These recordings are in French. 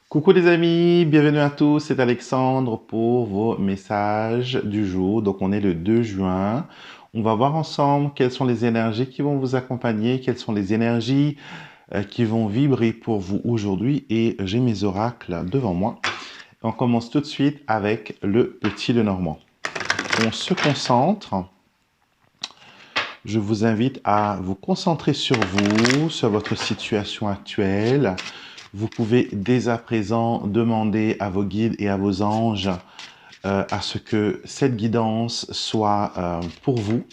Coucou les amis, bienvenue à tous, c'est Alexandre pour vos messages du jour. Donc on est le 2 juin. On va voir ensemble quelles sont les énergies qui vont vous accompagner, quelles sont les énergies qui vont vibrer pour vous aujourd'hui. Et j'ai mes oracles devant moi. On commence tout de suite avec le petit Lenormand. On se concentre. Je vous invite à vous concentrer sur vous, sur votre situation actuelle. Vous pouvez dès à présent demander à vos guides et à vos anges à ce que cette guidance soit pour vous,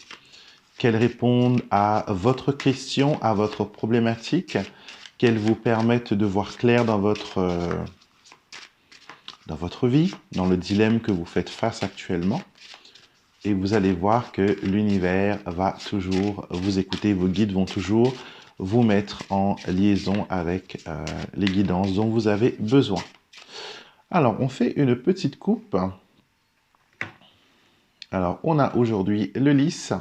qu'elle réponde à votre question, à votre problématique, qu'elle vous permette de voir clair dans votre vie, dans le dilemme que vous faites face actuellement. Et vous allez voir que l'univers va toujours vous écouter, vos guides vont toujours vous mettre en liaison avec les guidances dont vous avez besoin. Alors, on fait une petite coupe. Alors, on a aujourd'hui le lys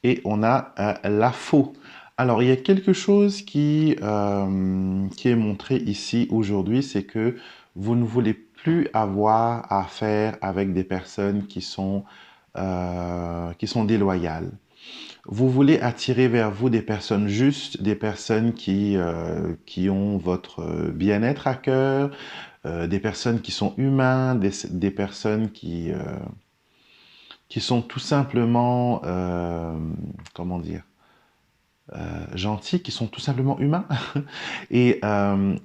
et on a la faux. Alors, il y a quelque chose qui est montré ici aujourd'hui, c'est que vous ne voulez plus avoir à faire avec des personnes qui sont déloyales. Vous voulez attirer vers vous des personnes justes, des personnes qui ont votre bien-être à cœur, des personnes qui sont humains, des personnes qui sont tout simplement, comment dire, gentils, qui sont tout simplement humains. Et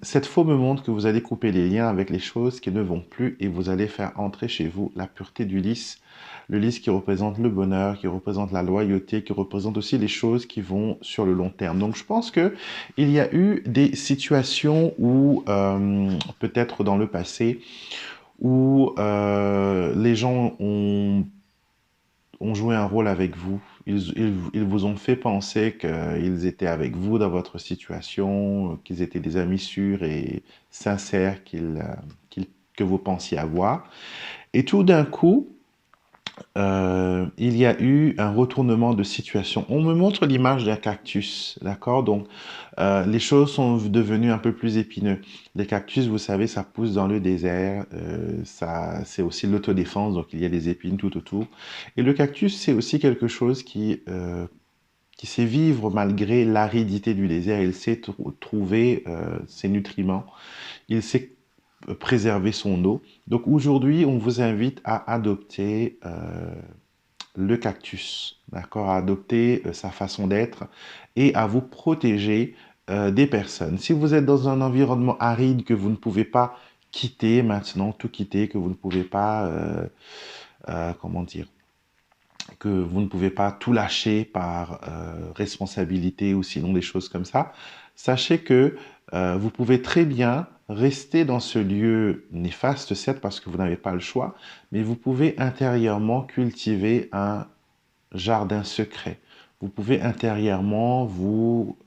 cette faux me montre que vous allez couper les liens avec les choses qui ne vont plus et vous allez faire entrer chez vous la pureté du lys. Le lys qui représente le bonheur, qui représente la loyauté, qui représente aussi les choses qui vont sur le long terme. Donc je pense que il y a eu des situations où, peut-être dans le passé, où les gens ont joué un rôle avec vous. Ils vous ont fait penser qu'ils étaient avec vous dans votre situation, qu'ils étaient des amis sûrs et sincères que vous pensiez avoir. Et tout d'un coup, il y a eu un retournement de situation. On me montre l'image d'un cactus, d'accord? Donc, les choses sont devenues un peu plus épineuses. Les cactus, vous savez, ça pousse dans le désert. C'est aussi l'autodéfense, donc il y a des épines tout autour. Et le cactus, c'est aussi quelque chose qui sait vivre malgré l'aridité du désert. Il sait trouver ses nutriments. Il sait préserver son eau. Donc aujourd'hui, on vous invite à adopter le cactus, d'accord, à adopter sa façon d'être et à vous protéger des personnes. Si vous êtes dans un environnement aride que vous ne pouvez pas quitter maintenant, tout quitter, que vous ne pouvez pas, comment dire, que vous ne pouvez pas tout lâcher par responsabilité ou sinon des choses comme ça, sachez que vous pouvez très bien rester dans ce lieu néfaste, certes, parce que vous n'avez pas le choix, mais vous pouvez intérieurement cultiver un jardin secret. Vous pouvez intérieurement vous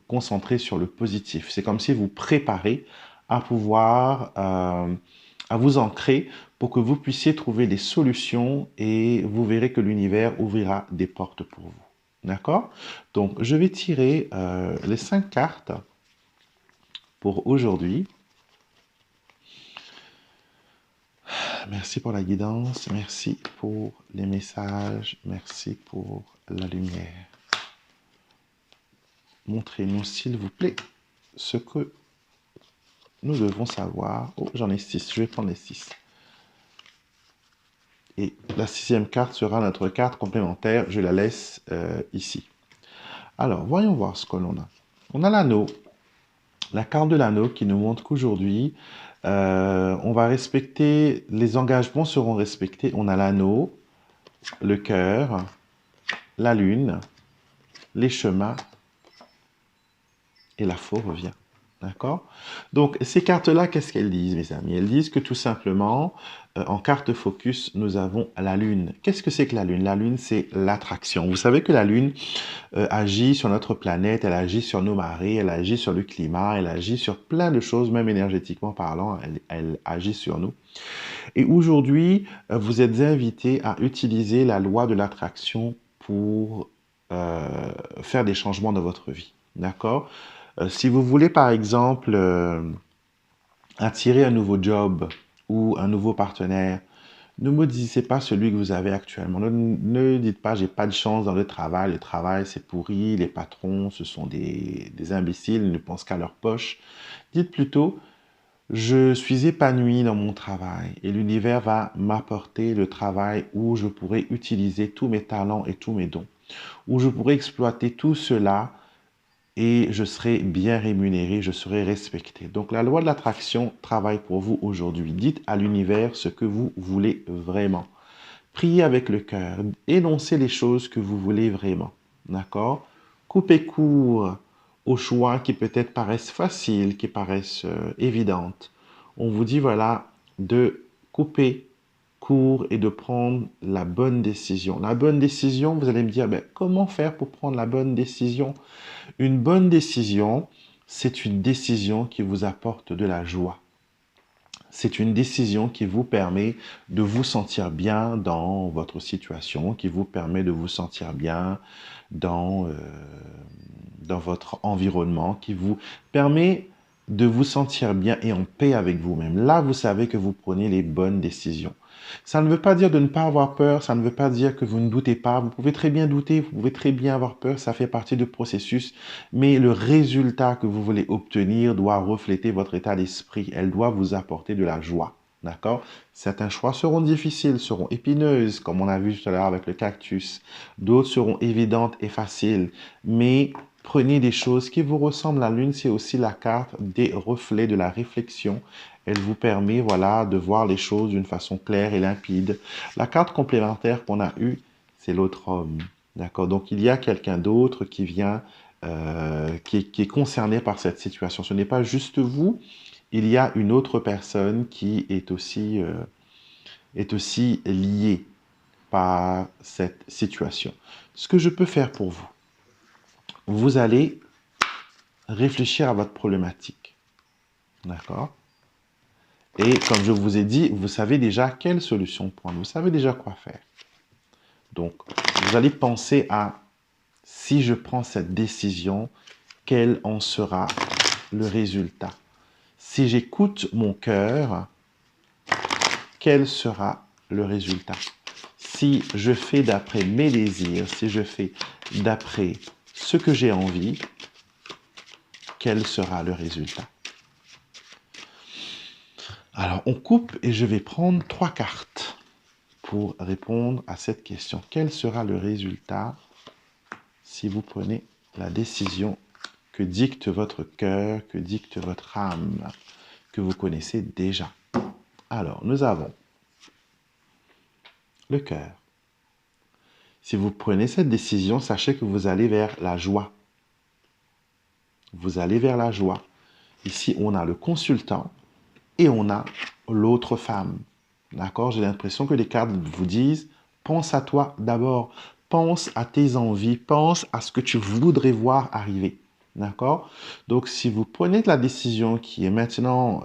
concentrer sur le positif. C'est comme si vous préparez à pouvoir, à vous ancrer pour que vous puissiez trouver des solutions et vous verrez que l'univers ouvrira des portes pour vous. D'accord? Donc, je vais tirer les 5 cartes pour aujourd'hui. Merci pour la guidance, merci pour les messages, merci pour la lumière. Montrez-nous, s'il vous plaît, ce que nous devons savoir. Oh, j'en ai 6, je vais prendre les 6. Et la 6e carte sera notre carte complémentaire, je la laisse ici. Alors, voyons voir ce que l'on a. On a l'anneau, la carte de l'anneau qui nous montre qu'aujourd'hui, on va respecter, les engagements seront respectés. On a l'anneau, le cœur, la lune, les chemins et la faux revient. D'accord? Donc, ces cartes-là, qu'est-ce qu'elles disent, mes amis? Elles disent que tout simplement, en carte focus, nous avons la Lune. Qu'est-ce que c'est que la Lune? La Lune, c'est l'attraction. Vous savez que la Lune agit sur notre planète, elle agit sur nos marées, elle agit sur le climat, elle agit sur plein de choses, même énergétiquement parlant, elle agit sur nous. Et aujourd'hui, vous êtes invités à utiliser la loi de l'attraction pour faire des changements dans votre vie. D'accord? Si vous voulez, par exemple, attirer un nouveau job ou un nouveau partenaire, ne maudissez pas celui que vous avez actuellement. Ne dites pas, j'ai pas de chance dans le travail c'est pourri, les patrons, ce sont des imbéciles, ils ne pensent qu'à leur poche. Dites plutôt, je suis épanoui dans mon travail et l'univers va m'apporter le travail où je pourrai utiliser tous mes talents et tous mes dons, où je pourrai exploiter tout cela et je serai bien rémunéré, je serai respecté. Donc la loi de l'attraction travaille pour vous aujourd'hui. Dites à l'univers ce que vous voulez vraiment. Priez avec le cœur, énoncez les choses que vous voulez vraiment. D'accord? Coupez court aux choix qui peut-être paraissent faciles, qui paraissent évidentes. On vous dit, voilà, de couper court et de prendre la bonne décision. La bonne décision, vous allez me dire, ben, comment faire pour prendre la bonne décision? Une bonne décision, c'est une décision qui vous apporte de la joie. C'est une décision qui vous permet de vous sentir bien dans votre situation, qui vous permet de vous sentir bien dans, dans votre environnement, qui vous permet de vous sentir bien et en paix avec vous-même. Là, vous savez que vous prenez les bonnes décisions. Ça ne veut pas dire de ne pas avoir peur, ça ne veut pas dire que vous ne doutez pas. Vous pouvez très bien douter, vous pouvez très bien avoir peur, ça fait partie du processus. Mais le résultat que vous voulez obtenir doit refléter votre état d'esprit. Elle doit vous apporter de la joie. D'accord? Certains choix seront difficiles, seront épineuses, comme on a vu tout à l'heure avec le cactus. D'autres seront évidentes et faciles. Mais prenez des choses qui vous ressemblent. La lune, c'est aussi la carte des reflets de la réflexion. Elle vous permet, voilà, de voir les choses d'une façon claire et limpide. La carte complémentaire qu'on a eue, c'est l'autre homme. D'accord? Donc, il y a quelqu'un d'autre qui vient, qui est concerné par cette situation. Ce n'est pas juste vous, il y a une autre personne qui est aussi liée par cette situation. Ce que je peux faire pour vous, vous allez réfléchir à votre problématique. D'accord? Et comme je vous ai dit, vous savez déjà quelle solution prendre. Vous savez déjà quoi faire. Donc, vous allez penser à, si je prends cette décision, quel en sera le résultat? Si j'écoute mon cœur, quel sera le résultat? Si je fais d'après mes désirs, si je fais d'après ce que j'ai envie, quel sera le résultat? Alors, on coupe et je vais prendre 3 cartes pour répondre à cette question. Quel sera le résultat si vous prenez la décision que dicte votre cœur, que dicte votre âme, que vous connaissez déjà? Alors, nous avons le cœur. Si vous prenez cette décision, sachez que vous allez vers la joie. Vous allez vers la joie. Ici, on a le consultant et on a l'autre femme. D'accord? J'ai l'impression que les cartes vous disent, pense à toi d'abord, pense à tes envies, pense à ce que tu voudrais voir arriver. D'accord? Donc, si vous prenez la décision qui est maintenant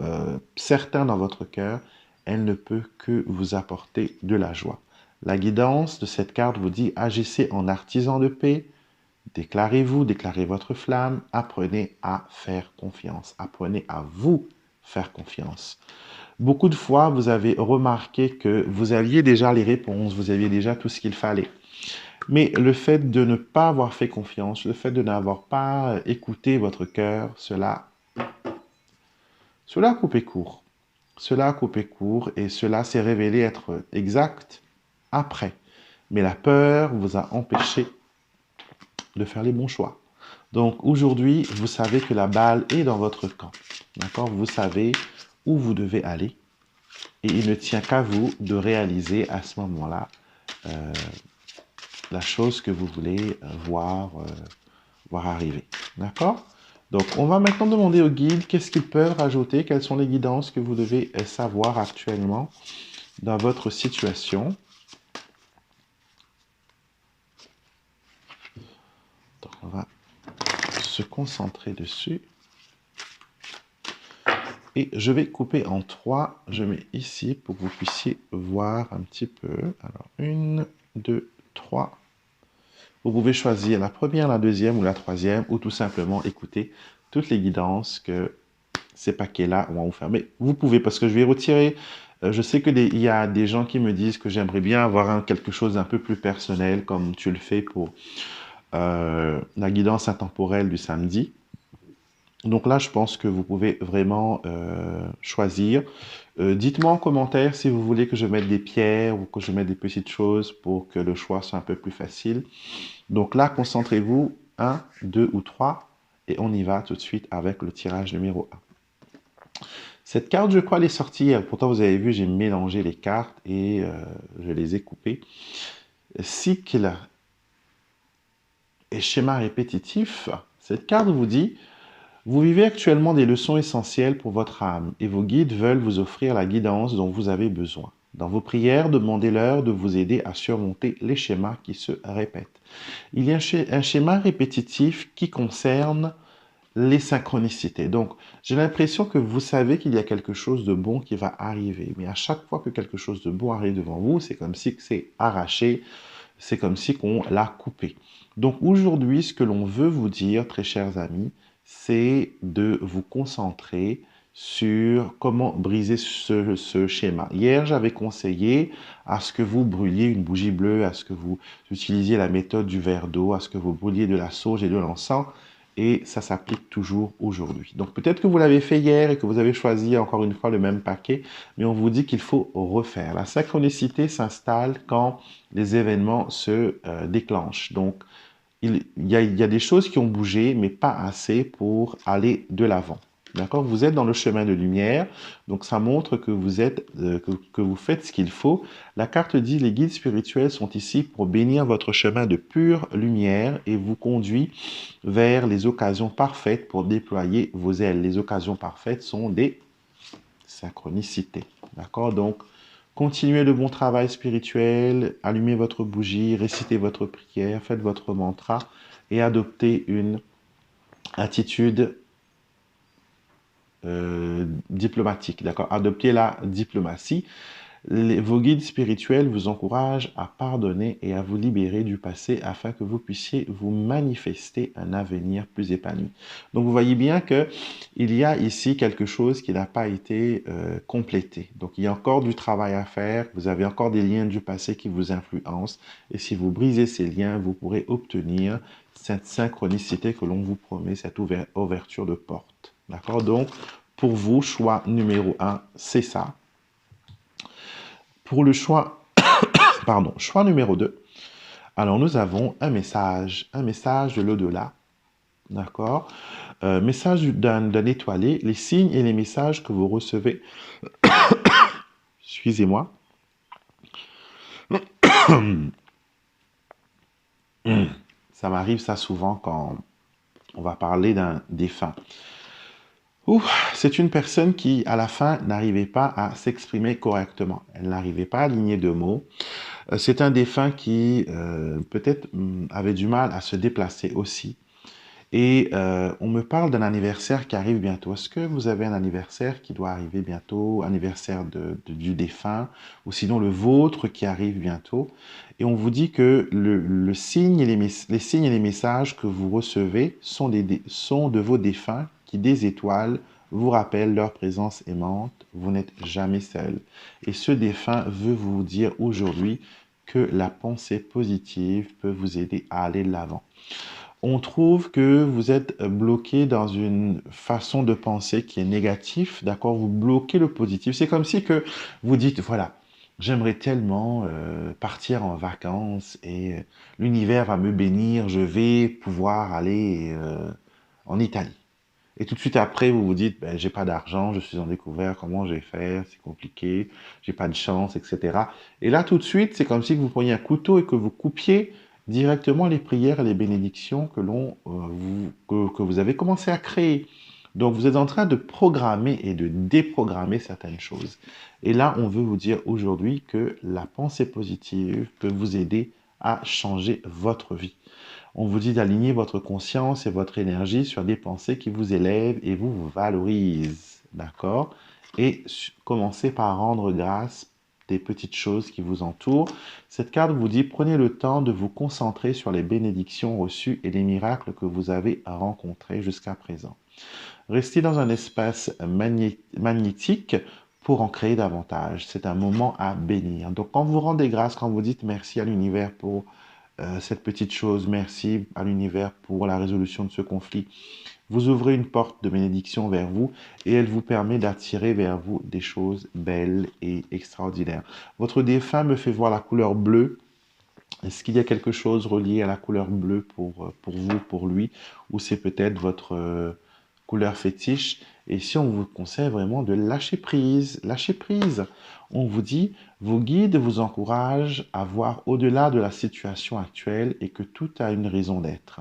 certaine dans votre cœur, elle ne peut que vous apporter de la joie. La guidance de cette carte vous dit, agissez en artisan de paix, déclarez-vous, déclarez votre flamme, apprenez à faire confiance, apprenez à vous faire confiance. Beaucoup de fois, vous avez remarqué que vous aviez déjà les réponses, vous aviez déjà tout ce qu'il fallait. Mais le fait de ne pas avoir fait confiance, le fait de n'avoir pas écouté votre cœur, cela a coupé court. Cela a coupé court et cela s'est révélé être exact après. Mais la peur vous a empêché de faire les bons choix. Donc aujourd'hui, vous savez que la balle est dans votre camp. D'accord? Vous savez où vous devez aller. Et il ne tient qu'à vous de réaliser à ce moment-là la chose que vous voulez voir arriver. D'accord? Donc, on va maintenant demander aux guides qu'est-ce qu'ils peuvent rajouter, quelles sont les guidances que vous devez savoir actuellement dans votre situation. Donc, on va se concentrer dessus. Et je vais couper en 3. Je mets ici pour que vous puissiez voir un petit peu. Alors, 1, 2, 3. Vous pouvez choisir la première, la deuxième ou la troisième, ou tout simplement écouter toutes les guidances que ces paquets-là, on va vous faire. Mais vous pouvez, parce que je vais retirer. Je sais il y a des gens qui me disent que j'aimerais bien avoir quelque chose d'un peu plus personnel, comme tu le fais pour la guidance intemporelle du samedi. Donc là, je pense que vous pouvez vraiment choisir. Dites-moi en commentaire si vous voulez que je mette des pierres ou que je mette des petites choses pour que le choix soit un peu plus facile. Donc là, concentrez-vous, un, 2 ou 3, et on y va tout de suite avec le tirage numéro 1. Cette carte, je crois, elle est sortie hier. Pourtant, vous avez vu, j'ai mélangé les cartes et je les ai coupées. Cycle et schéma répétitif. Cette carte vous dit: vous vivez actuellement des leçons essentielles pour votre âme et vos guides veulent vous offrir la guidance dont vous avez besoin. Dans vos prières, demandez-leur de vous aider à surmonter les schémas qui se répètent. Il y a un schéma répétitif qui concerne les synchronicités. Donc, j'ai l'impression que vous savez qu'il y a quelque chose de bon qui va arriver. Mais à chaque fois que quelque chose de bon arrive devant vous, c'est comme si c'est arraché, c'est comme si on l'a coupé. Donc aujourd'hui, ce que l'on veut vous dire, très chers amis, c'est de vous concentrer sur comment briser ce schéma. Hier, j'avais conseillé à ce que vous brûliez une bougie bleue, à ce que vous utilisiez la méthode du verre d'eau, à ce que vous brûliez de la sauge et de l'encens, et ça s'applique toujours aujourd'hui. Donc peut-être que vous l'avez fait hier et que vous avez choisi encore une fois le même paquet, mais on vous dit qu'il faut refaire. La synchronicité s'installe quand les événements se déclenchent. Donc il y a des choses qui ont bougé, mais pas assez pour aller de l'avant. D'accord? Vous êtes dans le chemin de lumière, donc ça montre que vous êtes, que vous faites ce qu'il faut. La carte dit: les guides spirituels sont ici pour bénir votre chemin de pure lumière et vous conduit vers les occasions parfaites pour déployer vos ailes. Les occasions parfaites sont des synchronicités. D'accord? Donc, continuez le bon travail spirituel, allumez votre bougie, récitez votre prière, faites votre mantra et adoptez une attitude diplomatique. D'accord? Adoptez la diplomatie. Vos guides spirituels vous encouragent à pardonner et à vous libérer du passé afin que vous puissiez vous manifester un avenir plus épanoui. Donc vous voyez bien que il y a ici quelque chose qui n'a pas été complété. Donc il y a encore du travail à faire, vous avez encore des liens du passé qui vous influencent et si vous brisez ces liens, vous pourrez obtenir cette synchronicité que l'on vous promet, cette ouverture de porte. D'accord? Donc pour vous, choix numéro 1, c'est ça. Pour le choix, pardon, choix numéro 2, alors nous avons un message de l'au-delà, d'accord? Message d'un étoilé, les signes et les messages que vous recevez, excusez-moi, ça m'arrive ça souvent quand on va parler d'un défunt. C'est une personne qui, à la fin, n'arrivait pas à s'exprimer correctement. Elle n'arrivait pas à aligner de mots. C'est un défunt qui, peut-être, avait du mal à se déplacer aussi. Et on me parle d'un anniversaire qui arrive bientôt. Est-ce que vous avez un anniversaire qui doit arriver bientôt, anniversaire du défunt, ou sinon le vôtre qui arrive bientôt? Et on vous dit que le signe et les signes et les messages que vous recevez sont de vos défunts qui, des étoiles, vous rappellent leur présence aimante. Vous n'êtes jamais seul. Et ce défunt veut vous dire aujourd'hui que la pensée positive peut vous aider à aller de l'avant. On trouve que vous êtes bloqué dans une façon de penser qui est négative, d'accord? Vous bloquez le positif. C'est comme si que vous dites, voilà, j'aimerais tellement partir en vacances et l'univers va me bénir, je vais pouvoir aller en Italie. Et tout de suite après, vous vous dites, ben, j'ai pas d'argent, je suis en découvert, comment je vais faire, c'est compliqué, j'ai pas de chance, etc. Et là, tout de suite, c'est comme si vous preniez un couteau et que vous coupiez directement les prières et les bénédictions que vous avez commencé à créer. Donc, vous êtes en train de programmer et de déprogrammer certaines choses. Et là, on veut vous dire aujourd'hui que la pensée positive peut vous aider à changer votre vie. On vous dit d'aligner votre conscience et votre énergie sur des pensées qui vous élèvent et vous valorisent. D'accord? Et commencez par rendre grâce des petites choses qui vous entourent. Cette carte vous dit: prenez le temps de vous concentrer sur les bénédictions reçues et les miracles que vous avez rencontrés jusqu'à présent. Restez dans un espace magnétique pour en créer davantage. C'est un moment à bénir. Donc quand vous rendez grâce, quand vous dites merci à l'univers pour cette petite chose, merci à l'univers pour la résolution de ce conflit, vous ouvrez une porte de bénédiction vers vous et elle vous permet d'attirer vers vous des choses belles et extraordinaires. Votre défunt me fait voir la couleur bleue. Est-ce qu'il y a quelque chose relié à la couleur bleue pour vous, pour lui, ou c'est peut-être votre couleur fétiche? Et si on vous conseille vraiment de lâcher prise, lâcher prise, on vous dit, vos guides vous encouragent à voir au-delà de la situation actuelle et que tout a une raison d'être.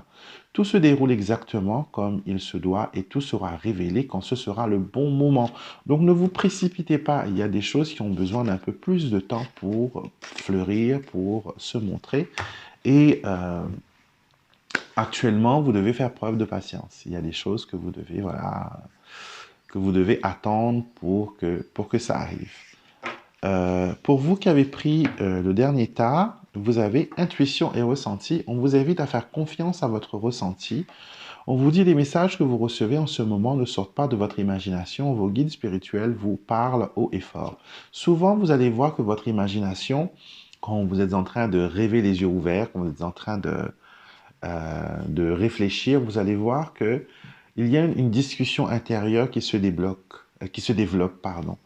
Tout se déroule exactement comme il se doit et tout sera révélé quand ce sera le bon moment. Donc ne vous précipitez pas, il y a des choses qui ont besoin d'un peu plus de temps pour fleurir, pour se montrer. Et actuellement, vous devez faire preuve de patience. Il y a des choses que vous devez, voilà, que vous devez attendre pour que ça arrive. Pour vous qui avez pris le dernier tas, vous avez intuition et ressenti. On vous invite à faire confiance à votre ressenti. On vous dit les messages que vous recevez en ce moment ne sortent pas de votre imagination. Vos guides spirituels vous parlent haut et fort. Souvent, vous allez voir que votre imagination, quand vous êtes en train de rêver les yeux ouverts, quand vous êtes en train de réfléchir, vous allez voir que il y a une discussion intérieure qui se débloque, qui se développe, pardon.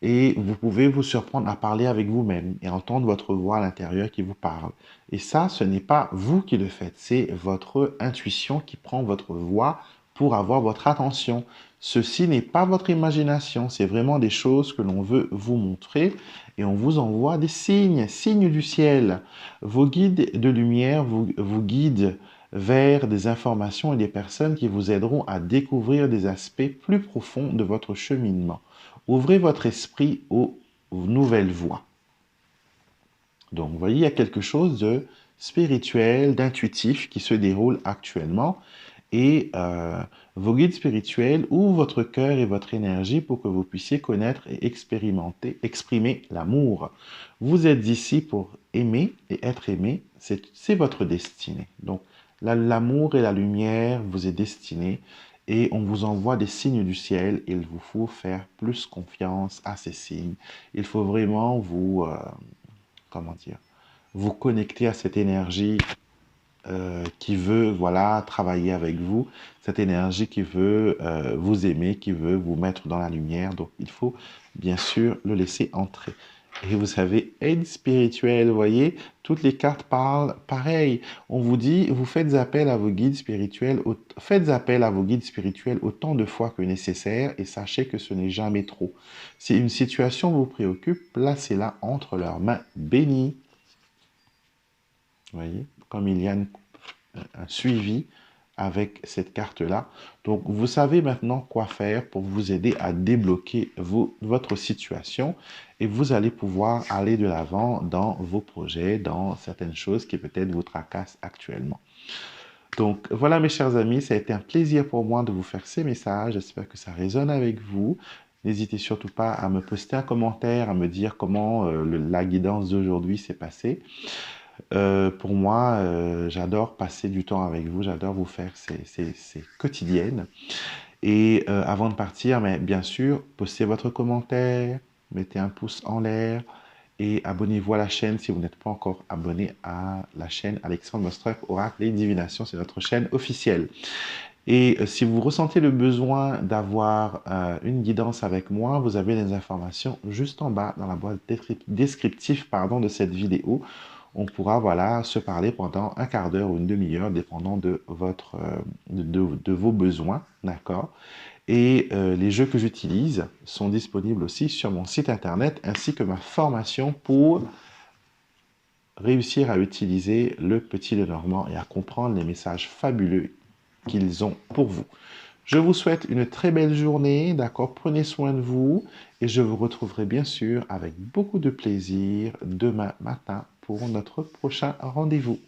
Et vous pouvez vous surprendre à parler avec vous-même et entendre votre voix à l'intérieur qui vous parle. Et ça, ce n'est pas vous qui le faites, c'est votre intuition qui prend votre voix pour avoir votre attention. Ceci n'est pas votre imagination, c'est vraiment des choses que l'on veut vous montrer et on vous envoie des signes, signes du ciel. Vos guides de lumière vous guident vers des informations et des personnes qui vous aideront à découvrir des aspects plus profonds de votre cheminement. Ouvrez votre esprit aux nouvelles voies. Donc, vous voyez, il y a quelque chose de spirituel, d'intuitif qui se déroule actuellement. Et vos guides spirituels ouvrent votre cœur et votre énergie pour que vous puissiez connaître et expérimenter, exprimer l'amour. Vous êtes ici pour aimer et être aimé, c'est votre destinée. Donc, l'amour et la lumière vous est destiné et on vous envoie des signes du ciel. Il vous faut faire plus confiance à ces signes. Il faut vraiment vous, comment dire, vous connecter à cette énergie qui veut voilà travailler avec vous, cette énergie qui veut vous aimer, qui veut vous mettre dans la lumière. Donc il faut bien sûr le laisser entrer. Et vous savez, aide spirituelle, vous voyez, toutes les cartes parlent pareil. On vous dit, vous faites appel à vos guides spirituels, faites appel à vos guides spirituels autant de fois que nécessaire et sachez que ce n'est jamais trop. Si une situation vous préoccupe, placez-la entre leurs mains bénies. Vous voyez, comme il y a un suivi avec cette carte-là. Donc, vous savez maintenant quoi faire pour vous aider à débloquer votre situation et vous allez pouvoir aller de l'avant dans vos projets, dans certaines choses qui peut-être vous tracassent actuellement. Donc, voilà mes chers amis, ça a été un plaisir pour moi de vous faire ces messages. J'espère que ça résonne avec vous. N'hésitez surtout pas à me poster un commentaire, à me dire comment la guidance d'aujourd'hui s'est passée. Pour moi, j'adore passer du temps avec vous, j'adore vous faire ces quotidiennes. Et avant de partir, mais bien sûr, postez votre commentaire, mettez un pouce en l'air et abonnez-vous à la chaîne si vous n'êtes pas encore abonné à la chaîne Alexandre Mostrep Oracle et Divination, c'est notre chaîne officielle. Et si vous ressentez le besoin d'avoir une guidance avec moi, vous avez les informations juste en bas dans la boîte descriptive de cette vidéo. On pourra voilà, se parler pendant un quart d'heure ou une demi-heure, dépendant de vos besoins, d'accord? Et les jeux que j'utilise sont disponibles aussi sur mon site internet, ainsi que ma formation pour réussir à utiliser le petit Lenormand et à comprendre les messages fabuleux qu'ils ont pour vous. Je vous souhaite une très belle journée, d'accord? Prenez soin de vous et je vous retrouverai bien sûr avec beaucoup de plaisir demain matin pour notre prochain rendez-vous.